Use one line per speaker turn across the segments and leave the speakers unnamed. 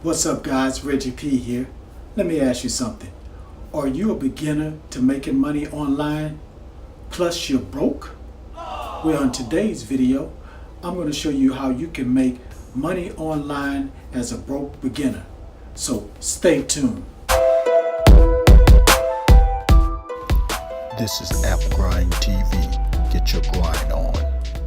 What's up guys, Reggie P here. Let me ask you something. Are you a beginner to making money online plus you're broke? Well, in today's video, I'm going to show you how you can make money online as a broke beginner. So stay tuned.
This is App Grind TV. Get your grind on.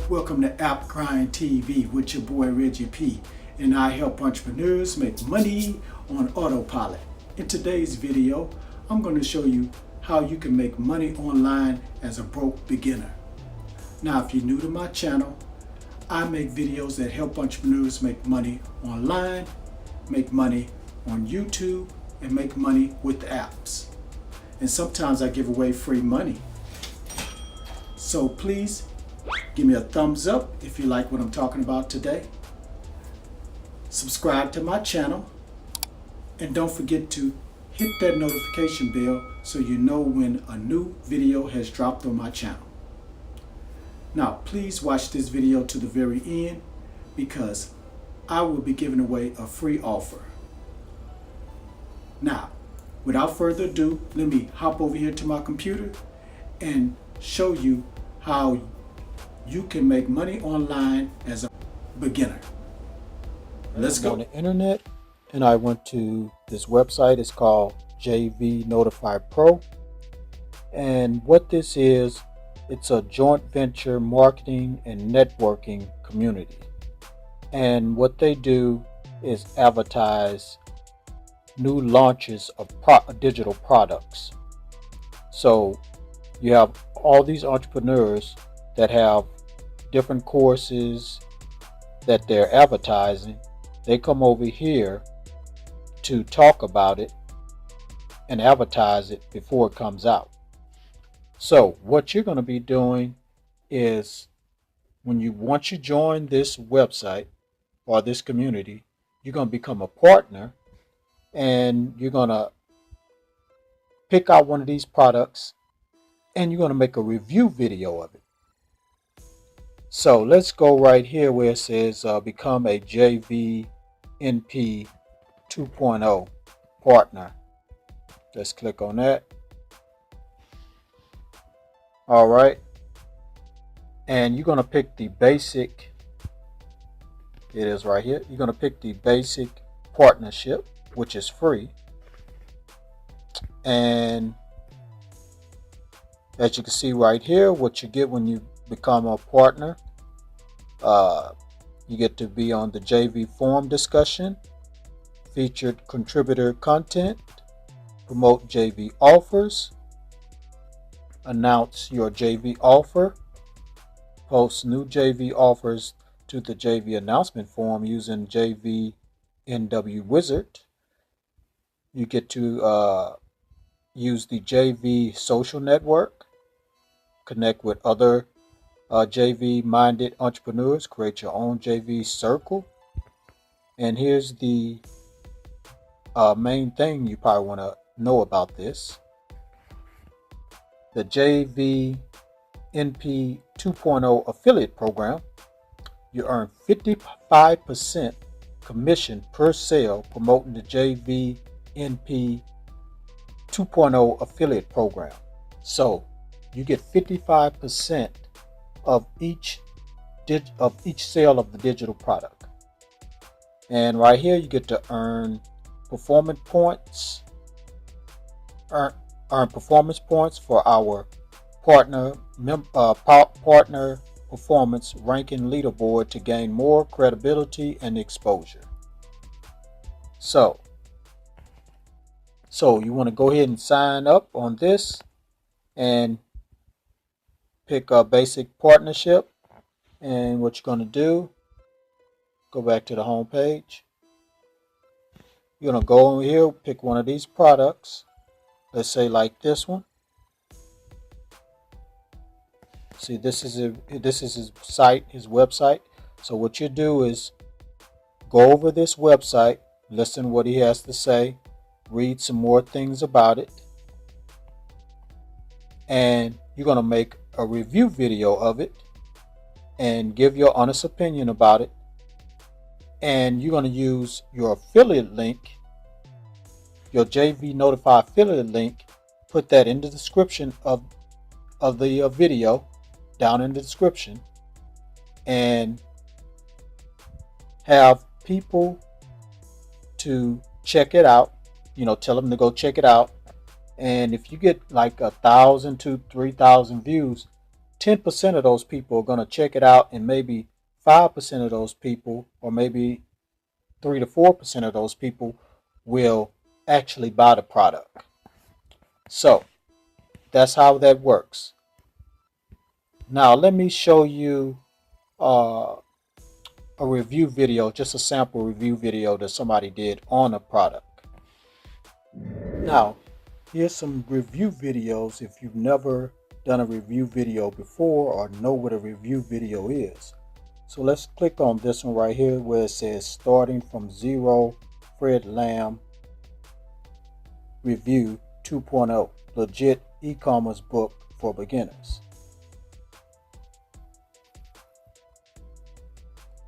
Welcome to App Grind TV with your boy Reggie P. And I help entrepreneurs make money on autopilot. In today's video, I'm going to show you how you can make money online as a broke beginner. Now, if you're new to my channel, I make videos that help entrepreneurs make money online, make money on YouTube, and make money with apps. And sometimes I give away free money. So please give me a thumbs up if you like what I'm talking about today. Subscribe to my channel, and don't forget to hit that notification bell so you know when a new video has dropped on my channel. Now please watch this video to the very end because I will be giving away a free offer. Now, without further ado, let me hop over here to my computer and show you how you can make money online as a beginner. Let's go.
On the internet, and I went to this website. It's called JV Notify Pro. And what this is, it's a joint venture marketing and networking community. And what they do is advertise new launches of digital products. So you have all these entrepreneurs that have different courses that they're advertising. They come over here to talk about it and advertise it before it comes out. So what you're going to be doing is once you join this website or this community, you're going to become a partner, and you're going to pick out one of these products and you're going to make a review video of it. So let's go right here where it says become a JVNP 2.0 partner. Let's click on that. All right. And you're going to pick the basic. It is right here. You're going to pick the basic partnership, which is free. And as you can see right here, what you get when you become a partner, you get to be on the JV forum discussion, featured contributor content, promote JV offers, announce your JV offer, post new JV offers to the JV announcement forum using JV NW Wizard. You get to use the JV social network, connect with other JV-minded entrepreneurs, create your own JV circle. And here's the main thing you probably want to know about this. The JV NP 2.0 affiliate program, you earn 55% commission per sale promoting the JV NP 2.0 affiliate program. So you get 55% of each sale of the digital product. And right here you get to earn performance points. Earn performance points for our partner performance ranking leaderboard to gain more credibility and exposure. So you want to go ahead and sign up on this and pick a basic partnership. And what you're going to do, go back to the home page. You're going to go over here, pick one of these products. Let's say like this one. See, this is his site, his website. So what you do is go over this website, listen what he has to say, read some more things about it, and you're going to make a review video of it and give your honest opinion about it. and you're going to use your affiliate link, your JV Notify affiliate link, put that in the description of the video, down in the description, and have people to check it out. Tell them to go check it out. And if you get like 1,000 to 3,000 views, 10% of those people are going to check it out, and maybe 5% of those people, or maybe 3 to 4% of those people will actually buy the product. So that's how that works. Now let me show you a review video, just a sample review video that somebody did on a product. Now here's some review videos if you've never done a review video before or know what a review video is. So let's click on this one right here where it says Starting from Zero, Fred Lamb Review 2.0, legit e-commerce book for beginners.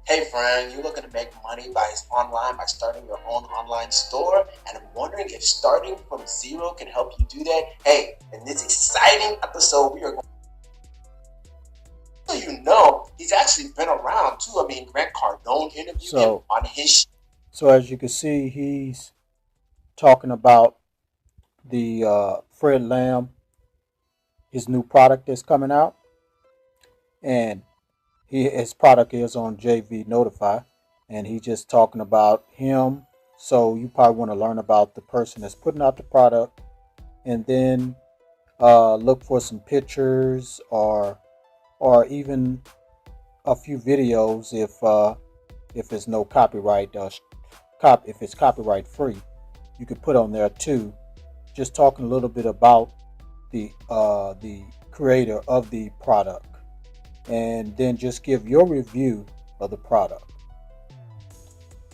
Hey friend, you're looking to make money by starting your own online store, and I'm wondering if starting from zero can help you do that. Hey, in this exciting episode, we are going to he's actually been around too. I mean, Grant Cardone interviewed him on his
So as you can see, he's talking about the Fred Lamb, his new product that's coming out, and his product is on JV Notify, and he's just talking about him. So you probably want to learn about the person that's putting out the product, and then look for some pictures or even a few videos if it's no copyright if it's copyright free, you could put on there too, just talking a little bit about the creator of the product, and then just give your review of the product.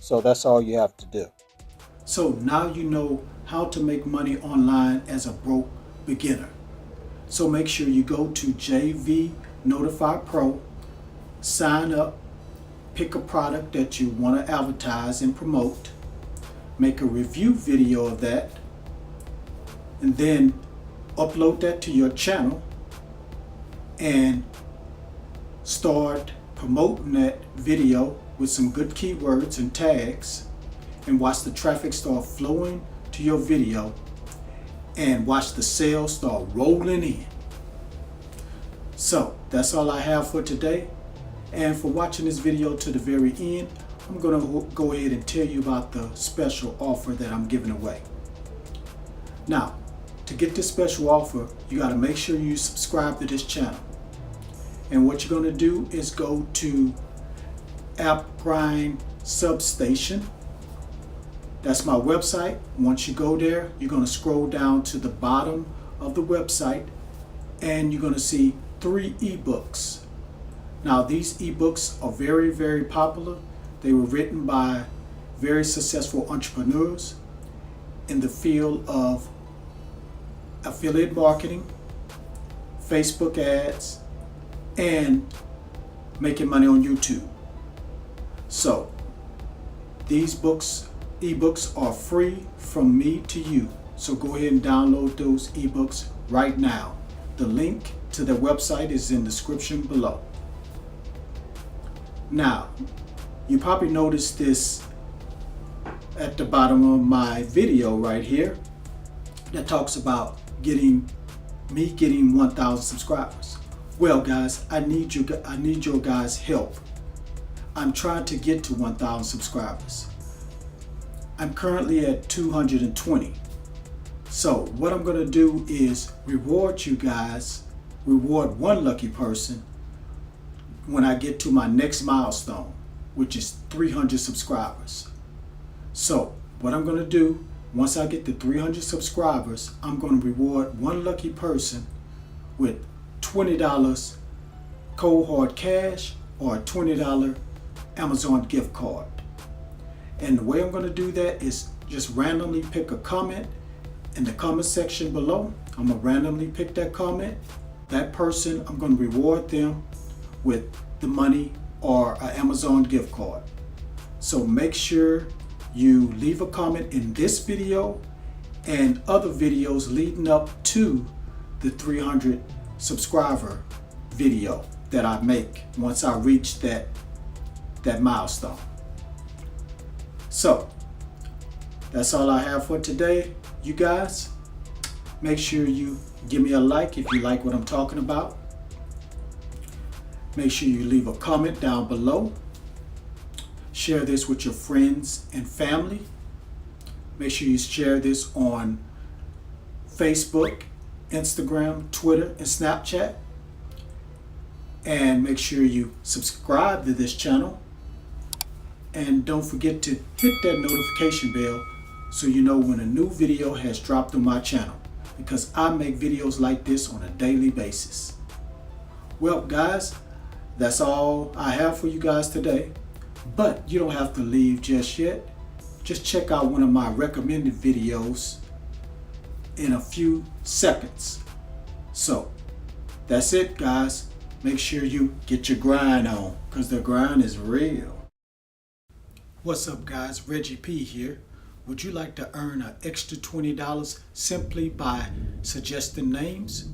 So that's all you have to do.
So now you know how to make money online as a broke beginner. So make sure you go to JV Notify Pro, sign up, pick a product that you want to advertise and promote, make a review video of that, and then upload that to your channel and start promoting that video with some good keywords and tags, and watch the traffic start flowing to your video and watch the sales start rolling in. So that's all I have for today, and for watching this video to the very end, I'm going to go ahead and tell you about the special offer that I'm giving away. Now, to get this special offer, you got to make sure you subscribe to this channel. And what you're going to do is go to App Grind Substation. That's my website. Once you go there, you're going to scroll down to the bottom of the website, and you're going to see 3 ebooks. Now these ebooks are very, very popular. They were written by very successful entrepreneurs in the field of affiliate marketing, Facebook ads, and making money on YouTube. So these ebooks are free from me to you. So go ahead and download those ebooks right now. The link to their website is in the description below. Now, you probably noticed this at the bottom of my video right here that talks about getting 1,000 subscribers. Well guys, I need your guys' help. I'm trying to get to 1,000 subscribers. I'm currently at 220. So what I'm going to do is reward you guys, reward one lucky person when I get to my next milestone, which is 300 subscribers. So what I'm going to do, once I get to 300 subscribers, I'm going to reward one lucky person with $20 cold hard cash or a $20 Amazon gift card. And the way I'm going to do that is just randomly pick a comment in the comment section below. I'm going to randomly pick that comment. That person, I'm going to reward them with the money or an Amazon gift card. So make sure you leave a comment in this video and other videos leading up to the 300 subscriber video that I make once I reach that milestone. So that's all I have for today, you guys. Make sure you give me a like if you like what I'm talking about. Make sure you leave a comment down below. Share this with your friends and family. Make sure you share this on Facebook, Instagram, Twitter, and Snapchat. And make sure you subscribe to this channel. And don't forget to hit that notification bell so you know when a new video has dropped on my channel, because I make videos like this on a daily basis. Well, guys, that's all I have for you guys today. But you don't have to leave just yet. Just check out one of my recommended videos in a few seconds. So that's it, guys. Make sure you get your grind on, because the grind is real. What's up, guys? Reggie P here. Would you like to earn an extra $20 simply by suggesting names?